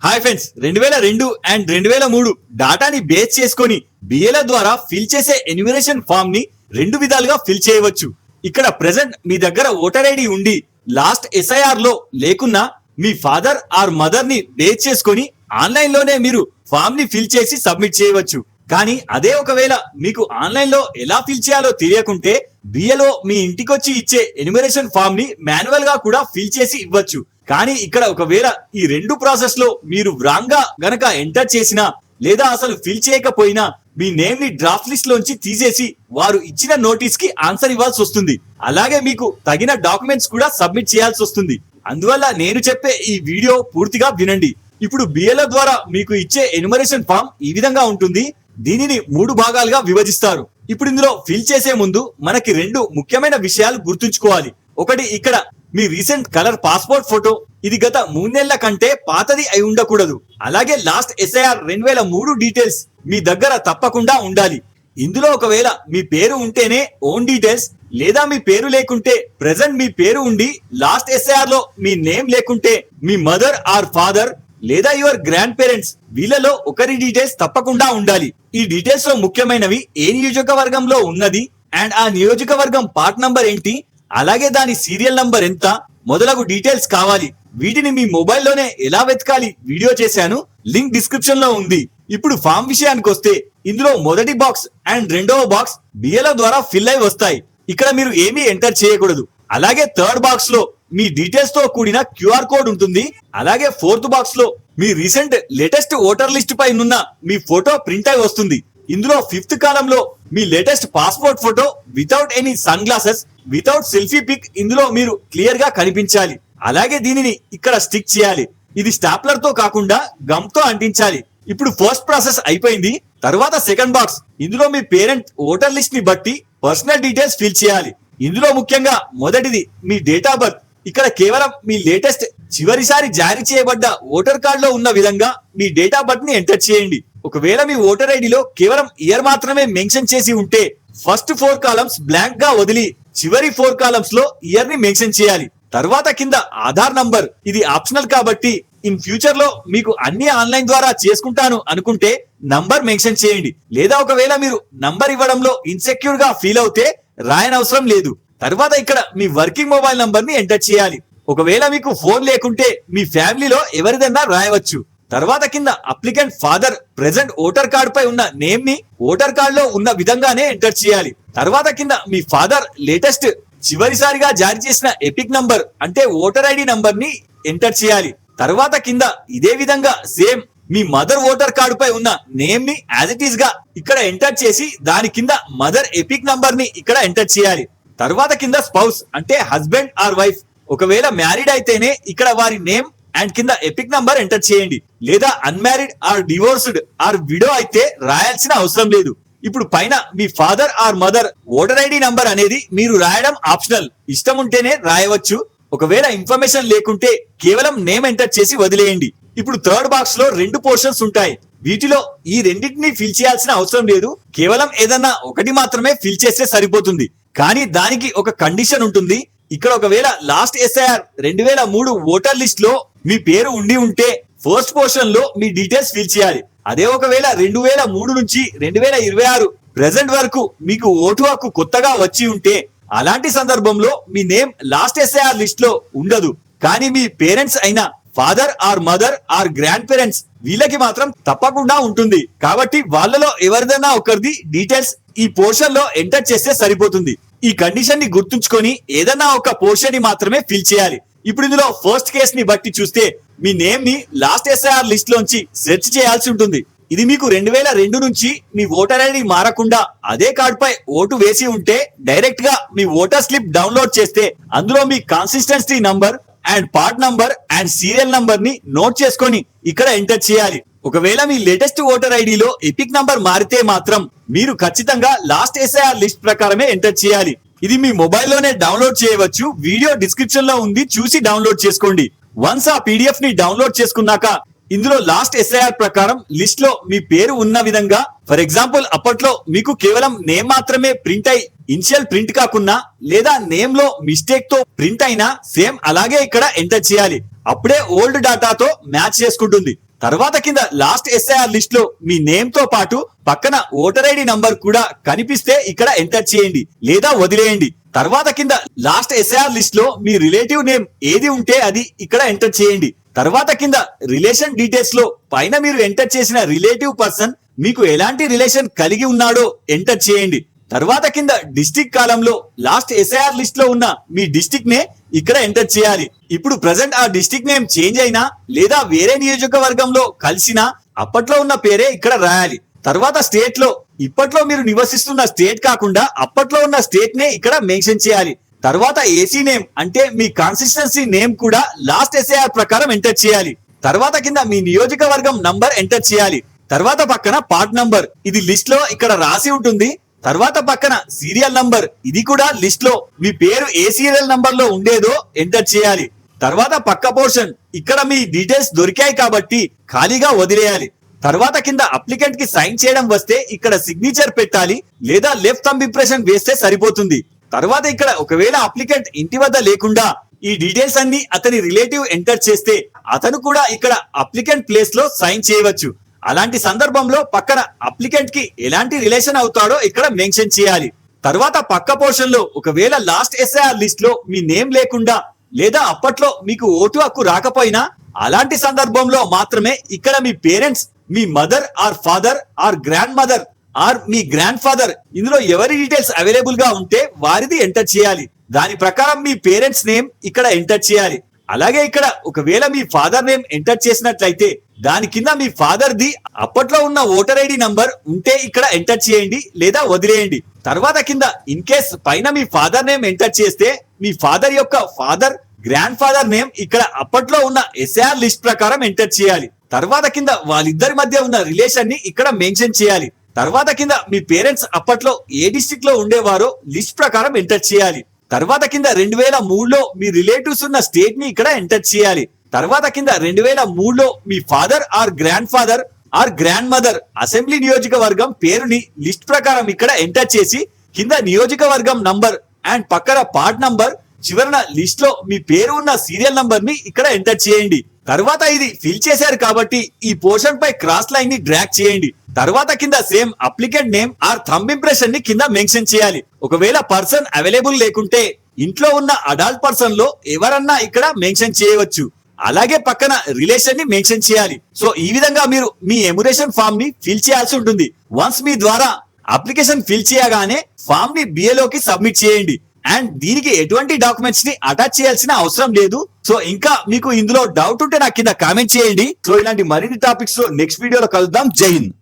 Hi friends, 2002 and 2003 డాటాని base చేసుకొని BLO ద్వారా fill చేసే ఎన్యూమరేషన్ ఫామ్ ని రెండు విధాలుగా ఫిల్ చేయవచ్చు. ఇక్కడ ప్రెసెంట్ మీ దగ్గర ఓటర్ ఐడి ఉండి లాస్ట్ ఎస్ఐఆర్ లో లేకున్నా మీ ఫాదర్ ఆర్ మదర్ ని బేస్ చేసుకొని ఆన్లైన్ లోనే మీరు ఫామ్ ని ఫిల్ చేసి సబ్మిట్ చేయవచ్చు. కానీ అదే ఒకవేళ మీకు ఆన్లైన్ లో ఎలా ఫిల్ చేయాలో తెలియకుంటే బిఎల్ఓ మీ ఇంటికొచ్చి ఇచ్చే ఎన్యూమరేషన్ ఫామ్ ని మాన్యువల్ గా కూడా ఫిల్ చేసి ఇవ్వచ్చు. కానీ ఇక్కడ ఒకవేళ ఈ రెండు ప్రాసెస్ లో మీరు రాంగ్ గా గనక ఎంటర్ చేసినా లేదా అసలు ఫిల్ చేయకపోయినా మీ నేమ్ ని డ్రాఫ్ట్ లిస్ట్ లోంచి తీసేసి వారు ఇచ్చిన నోటీస్ కి ఆన్సర్ ఇవ్వాల్సి వస్తుంది. అలాగే మీకు తగిన డాక్యుమెంట్స్ కూడా సబ్మిట్ చేయాల్సి వస్తుంది. అందువల్ల నేను చెప్పే ఈ వీడియో పూర్తిగా వినండి. ఇప్పుడు బిఎల్ఓ ద్వారా మీకు ఇచ్చే ఎన్యూమరేషన్ ఫామ్ ఈ విధంగా ఉంటుంది. దీనిని 3 భాగాలుగా విభజిస్తారు. ఇప్పుడు ఇందులో ఫిల్ చేసే ముందు మనకి 2 ముఖ్యమైన విషయాలు గుర్తుంచుకోవాలి. ఒకటి, ఇక్కడ మీ రీసెంట్ కలర్ పాస్పోర్ట్ ఫోటో, ఇది గత 3 నెలల కంటే పాతది అయి ఉండకూడదు. అలాగే లాస్ట్ ఎస్ఐఆర్ 2003 డీటెయిల్స్ మీ దగ్గర తప్పకుండా ఉండాలి. ఇందులో ఒకవేళ మీ పేరు ఉంటేనే ఓన్ డీటెయిల్స్, లేదా మీ పేరు లేకుంటే ప్రెసెంట్ మీ పేరు ఉండి లాస్ట్ ఎస్ఐఆర్ లో మీ నేమ్ లేకుంటే మీ మదర్ ఆర్ ఫాదర్ లేదా యువర్ గ్రాండ్ పేరెంట్స్ వీళ్ళలో ఒకరి డీటెయిల్స్ తప్పకుండా ఉండాలి. ఈ డీటెయిల్స్ లో ముఖ్యమైనవి ఏ నియోజకవర్గంలో ఉన్నది అండ్ ఆ నియోజకవర్గం పార్ట్ నంబర్ ఏంటి, అలాగే దాని సీరియల్ నంబర్ ఎంత మొదలగు డీటెయిల్స్ కావాలి. వీటిని మీ మొబైల్లోనే ఎలా వెతకాలి వీడియో చేశాను, లింక్ డిస్క్రిప్షన్ లో ఉంది. ఇప్పుడు ఫామ్ విషయానికి వస్తే ఇందులో మొదటి బాక్స్ అండ్ రెండవ బాక్స్ బిఎల్ఓ ద్వారా ఫిల్ అయి వస్తాయి. ఇక్కడ మీరు ఏమీ ఎంటర్ చేయకూడదు. అలాగే థర్డ్ బాక్స్ లో మీ డీటెయిల్స్ తో కూడిన క్యూఆర్ కోడ్ ఉంటుంది. అలాగే ఫోర్త్ బాక్స్ లో మీ రీసెంట్ లేటెస్ట్ ఓటర్ లిస్ట్ పై ఉన్న మీ ఫోటో ప్రింట్ అయి వస్తుంది. ఇందులో 5th కాలం లో మీ latest passport photo without any sunglasses, without selfie pic ఇందులో మీరు క్లియర్ గా కనిపించాలి. అలాగే దీనిని ఇక్కడ స్టిక్ చేయాలి. ఇది స్టాప్లర్ తో కాకుండా గమ్ తో అంటించాలి. ఇప్పుడు ఫస్ట్ ప్రాసెస్ అయిపోయింది. తర్వాత సెకండ్ బాక్స్, ఇందులో మీ పేరెంట్ ఓటర్ లిస్ట్ ని బట్టి పర్సనల్ డీటెయిల్స్ ఫిల్ చేయాలి. ఇందులో ముఖ్యంగా మొదటిది మీ డేట్ ఆఫ్ బర్త్. ఇక్కడ కేవలం మీ లేటెస్ట్ చివరిసారి జారీ చేయబడ్డ ఓటర్ కార్డ్ లో ఉన్న విధంగా మీ డేట్ ఆఫ్ బర్త్ ని ఎంటర్ చేయండి. ఒకవేళ మీ ఓటర్ ఐడిలో కేవలం ఇయర్ మాత్రమే మెన్షన్ చేసి ఉంటే ఫస్ట్ 4 కాలమ్స్ బ్లాంక్ గా వదిలి చివరి 4 కాలమ్స్ లో ఇయర్ ని మెన్షన్ చేయాలి. తర్వాత కింద ఆధార్ నంబర్, ఇది ఆప్షనల్ కాబట్టి ఇన్ ఫ్యూచర్ లో మీకు అన్ని ఆన్లైన్ ద్వారా చేసుకుంటాను అనుకుంటే నంబర్ మెన్షన్ చేయండి. లేదా ఒకవేళ మీరు నంబర్ ఇవ్వడంలో ఇన్సెక్యూర్ గా ఫీల్ అవుతే రాయనవసరం లేదు. తర్వాత ఇక్కడ మీ వర్కింగ్ మొబైల్ నంబర్ ని ఎంటర్ చేయాలి. ఒకవేళ మీకు ఫోన్ లేకుంటే మీ ఫ్యామిలీలో ఎవరిదన్నా రాయవచ్చు. తర్వాత కింద applicant father present voter card పై ఉన్న నేమ్ ని ఓటర్ కార్డ్ లో ఉన్న విధంగానే ఎంటర్ చేయాలి. తర్వాత కింద మీ ఫాదర్ లేటెస్ట్ చివరిసారిగా జారీ చేసిన ఎపిక్ నంబర్ అంటే ఓటర్ ఐడి నంబర్ ని ఎంటర్ చేయాలి. తర్వాత కింద ఇదే విధంగా సేమ్ మీ మదర్ ఓటర్ కార్డు పై ఉన్న నేమ్ ని యాజ్ ఇట్ ఈస్ గా ఇక్కడ ఎంటర్ చేసి దాని కింద మదర్ ఎపిక్ నంబర్ ని ఇక్కడ ఎంటర్ చేయాలి. తర్వాత కింద స్పౌస్ అంటే హస్బెండ్ ఆర్ వైఫ్, ఒకవేళ మ్యారీడ్ అయితేనే ఇక్కడ వారి నేమ్ అండ్ కింద ఎపిక్ నంబర్ ఎంటర్ చేయండి. లేదా unmarried or divorced or widow అయితే రాయాల్సిన అవసరం లేదు. ఇప్పుడు పైన మీ father or mother voter ID number అనేది మీరు రాయడం ఆప్షనల్, ఇష్టం ఉంటేనే రాయవచ్చు. ఒకవేళ ఇన్ఫర్మేషన్ లేకుంటే కేవలం నేమ్ ఎంటర్ చేసి వదిలేయండి. ఇప్పుడు థర్డ్ బాక్స్ లో 2 పోర్షన్స్ ఉంటాయి. వీటిలో ఈ రెండింటిని ఫిల్ చేయాల్సిన అవసరం లేదు. కేవలం ఏదన్నా ఒకటి మాత్రమే ఫిల్ చేస్తే సరిపోతుంది. కానీ దానికి ఒక కండిషన్ ఉంటుంది. ఇక్కడ ఒకవేళ లాస్ట్ ఎస్ఐఆర్ 2003 ఓటర్ లిస్ట్ లో మీ పేరు ఉండి ఉంటే ఫస్ట్ పోర్షన్ లో మీ డీటెయిల్స్ ఫిల్ చేయాలి. అదే ఒకవేళ 2003 నుంచి 2026 ప్రెసెంట్ వరకు మీకు ఓటు హక్కు కొత్తగా వచ్చి ఉంటే అలాంటి సందర్భంలో మీ నేమ్ లాస్ట్ ఎస్ఐఆర్ లిస్ట్ లో ఉండదు. కానీ మీ పేరెంట్స్ అయిన father or mother or grandparents వీళ్ళకి మాత్రం తప్పకుండా ఉంటుంది. కాబట్టి వాళ్ళలో ఎవరిదైనా ఒకరిది డీటెయిల్స్ ఈ పోర్షన్ లో ఎంటర్ చేస్తే సరిపోతుంది. ఈ కండిషన్ ని గుర్తుంచుకొని ఏదైనా ఒక పోర్షన్ ని మాత్రమే ఫిల్ చేయాలి. ఇప్పుడు ఇందులో ఫస్ట్ కేస్ ని బట్టి చూస్తే మీ నేమ్ ని లాస్ట్ ఎస్ఐఆర్ లిస్ట్ లోంచి సెర్చ్ చేయాల్సి ఉంటుంది. ఇది మీకు 2002 నుంచి మీ ఓటర్ ఐడి మారకుండా అదే కార్డ్ పై ఓటు వేసి ఉంటే డైరెక్ట్ గా మీ ఓటర్ స్లిప్ డౌన్లోడ్ చేస్తే అందులో మీ consistency number and part number and serial number ని నోట్ చేసుకొని ఇక్కడ ఎంటర్ చేయాలి. ఒకవేళ మీ లేటెస్ట్ ఓటర్ ఐడిలో ఎపిక్ నంబర్ మారితే మాత్రం మీరు ఖచ్చితంగా లాస్ట్ ఎస్ఐఆర్ లిస్ట్ ప్రకారమే ఎంటర్ చేయాలి. ఇది మీ మొబైల్లోనే డౌన్లోడ్ చేయవచ్చు. వీడియో డిస్క్రిప్షన్ లో ఉంది, చూసి డౌన్లోడ్ చేసుకోండి. వన్స్ ఆ పీడిఎఫ్ ని డౌన్లోడ్ చేసుకున్నాక ఇందులో లాస్ట్ ఎస్ఐఆర్ ప్రకారం లిస్ట్ లో మీ పేరు ఉన్న విధంగా, ఫర్ ఎగ్జాంపుల్ అప్పట్లో మీకు కేవలం నేమ్ మాత్రమే ప్రింట్ అయి ఇనిషియల్ ప్రింట్ కాకుండా లేదా నేమ్ లో మిస్టేక్ తో ప్రింట్ అయినా సేమ్ అలాగే ఇక్కడ ఎంటర్ చేయాలి. అప్పుడే ఓల్డ్ డాటాతో మ్యాచ్ చేసుకుంటుంది. తర్వాత కింద లాస్ట్ ఎస్ఐఆర్ లిస్ట్ లో మీ నేమ్ తో పాటు పక్కన ఓటర్ ఐడి నంబర్ కూడా కనిపిస్తే ఇక్కడ ఎంటర్ చేయండి లేదా వదిలేయండి. తర్వాత కింద లాస్ట్ ఎస్ఐఆర్ లిస్ట్ లో మీ రిలేటివ్ నేమ్ ఏది ఉంటే అది ఇక్కడ ఎంటర్ చేయండి. తర్వాత కింద రిలేషన్ డీటెయిల్స్ లో పైన మీరు ఎంటర్ చేసిన రిలేటివ్ పర్సన్ మీకు ఎలాంటి రిలేషన్ కలిగి ఉన్నాడో ఎంటర్ చేయండి. తర్వాత కింద డిస్ట్రిక్ట్ కాలంలో లాస్ట్ ఎస్ఐఆర్ లిస్ట్ లో ఉన్న మీ డిస్ట్రిక్ట్ నే ఇక్కడ ఎంటర్ చేయాలి. ఇప్పుడు ప్రెసెంట్ ఆ డిస్ట్రిక్ట్ నేమ్ చేంజ్ అయినా లేదా వేరే నియోజకవర్గంలో కలిసినా అప్పట్లో ఉన్న పేరే ఇక్కడ రాయాలి. తర్వాత స్టేట్ లో ఇప్పట్లో మీరు నివసిస్తున్న స్టేట్ కాకుండా అప్పట్లో ఉన్న స్టేట్ నే ఇక్కడ మెన్షన్ చేయాలి. తర్వాత ఏసీ నేమ్ అంటే మీ కాన్స్టిట్యుయెన్సీ నేమ్ కూడా లాస్ట్ ఎస్ఐఆర్ ప్రకారం ఎంటర్ చేయాలి. తర్వాత కింద మీ నియోజకవర్గం నంబర్ ఎంటర్ చేయాలి. తర్వాత పక్కన పార్ట్ నంబర్ ఇది లిస్ట్ లో ఇక్కడ రాసి ఉంటుంది. తర్వాత పక్కన సీరియల్ నంబర్ ఇది కూడా లిస్ట్ లో మీ పేరు ఏ సీరియల్ నంబర్ లో ఉండేదో ఎంటర్ చేయాలి. తర్వాత పక్క పోర్షన్ ఇక్కడ మీ డీటెయిల్స్ దొరికాయి కాబట్టి ఖాళీగా వదిలేయాలి. తర్వాత కింద అప్లికెంట్ కి సైన్ చేయడం వస్తే ఇక్కడ సిగ్నేచర్ పెట్టాలి లేదా లెఫ్ట్ థంబ్ ఇంప్రెషన్ వేస్తే సరిపోతుంది. తర్వాత ఇక్కడ ఒకవేళ అప్లికెంట్ ఇంటి వద్ద లేకుండా ఈ డీటెయిల్స్ అన్ని అతని రిలేటివ్ ఎంటర్ చేస్తే అతను కూడా ఇక్కడ అప్లికెంట్ ప్లేస్ లో సైన్ చేయవచ్చు. అలాంటి సందర్భంలో పక్కన అప్లికెంట్ కి ఎలాంటి రిలేషన్ అవుతాడో ఇక్కడ మెన్షన్ చేయాలి. తర్వాత పక్క పోర్షన్ లో ఒకవేళ లాస్ట్ ఎస్ఐఆర్ లిస్ట్ లో మీ నేమ్ లేకుండా లేదా అప్పట్లో మీకు ఓటు హక్కు రాకపోయినా అలాంటి సందర్భంలో మాత్రమే ఇక్కడ మీ పేరెంట్స్ మీ mother or father or grandmother or మీ గ్రాండ్ ఫాదర్ ఇందులో ఎవరి డీటెయిల్స్ అవైలబుల్ గా ఉంటే వారిది ఎంటర్ చేయాలి. దాని ప్రకారం మీ పేరెంట్స్ నేమ్ ఇక్కడ ఎంటర్ చేయాలి. అలాగే ఇక్కడ ఒకవేళ మీ ఫాదర్ నేమ్ ఎంటర్ చేసినట్లయితే దాని కింద మీ ఫాదర్ ది అప్పట్లో ఉన్న ఓటర్ ఐడి నంబర్ ఉంటే ఇక్కడ ఎంటర్ చేయండి లేదా వదిలేయండి. తర్వాత కింద ఇన్ కేస్ పైన మీ ఫాదర్ నేమ్ ఎంటర్ చేస్తే మీ ఫాదర్ యొక్క ఫాదర్ గ్రాండ్ ఫాదర్ నేమ్ ఇక్కడ అప్పట్లో ఉన్న ఎస్ఐఆర్ లిస్ట్ ప్రకారం ఎంటర్ చేయాలి. తర్వాత కింద వాళ్ళిద్దరి మధ్య ఉన్న రిలేషన్ ని ఇక్కడ మెన్షన్ చేయాలి. తర్వాత కింద మీ పేరెంట్స్ అప్పట్లో ఏ డిస్ట్రిక్ట్ లో ఉండేవారో లిస్ట్ ప్రకారం ఎంటర్ చేయాలి. తర్వాత కింద 2003లో మీ రిలేటివ్స్ ఉన్న స్టేట్ ని ఇక్కడ ఎంటర్ చేయాలి. తర్వాత కింద 2003లో మీ father or grandfather or grandmother assembly నియోజకవర్గం పేరుని లిస్ట్ ప్రకారం ఇక్కడ ఎంటర్ చేసి కింద నియోజకవర్గం నంబర్ అండ్ పక్కన పార్ట్ నంబర్ చివరన లిస్ట్ లో మీ పేరు ఉన్న సీరియల్ నంబర్ ని ఇక్కడ ఎంటర్ చేయండి. తర్వాత ఇది ఫిల్ చేశారు కాబట్టి ఈ పోర్షన్ పై క్రాస్ లైన్ ని డ్రాగ్ చేయండి. తర్వాత కింద same applicant name or thumb impression ని కింద మెన్షన్ చేయాలి. ఒకవేళ పర్సన్ అవైలబుల్ లేకుంటే ఇంట్లో ఉన్న అడల్ట్ పర్సన్ లో ఎవరన్నా ఇక్కడ మెన్షన్ చేయవచ్చు. అలాగే పక్కన రిలేషన్ ని మెన్షన్ చేయాలి. సో ఈ విధంగా మీరు మీ ఎమ్యురేషన్ ఫామ్ ని ఫిల్ చేయాల్సి ఉంటుంది. వన్స్ మీ ద్వారా అప్లికేషన్ ఫిల్ చేయగానే ఫామ్ ని బిఏలోకి సబ్మిట్ చేయండి. అండ్ దీనికి ఎటువంటి డాక్యుమెంట్స్ ని అటాచ్ చేయాల్సిన అవసరం లేదు. సో ఇంకా మీకు ఇందులో డౌట్ ఉంటే నాకు కింద కామెంట్ చేయండి. సో ఇలాంటి మరిన్ని టాపిక్స్ నెక్స్ట్ వీడియోలో కలుద్దాం. జై హింద్.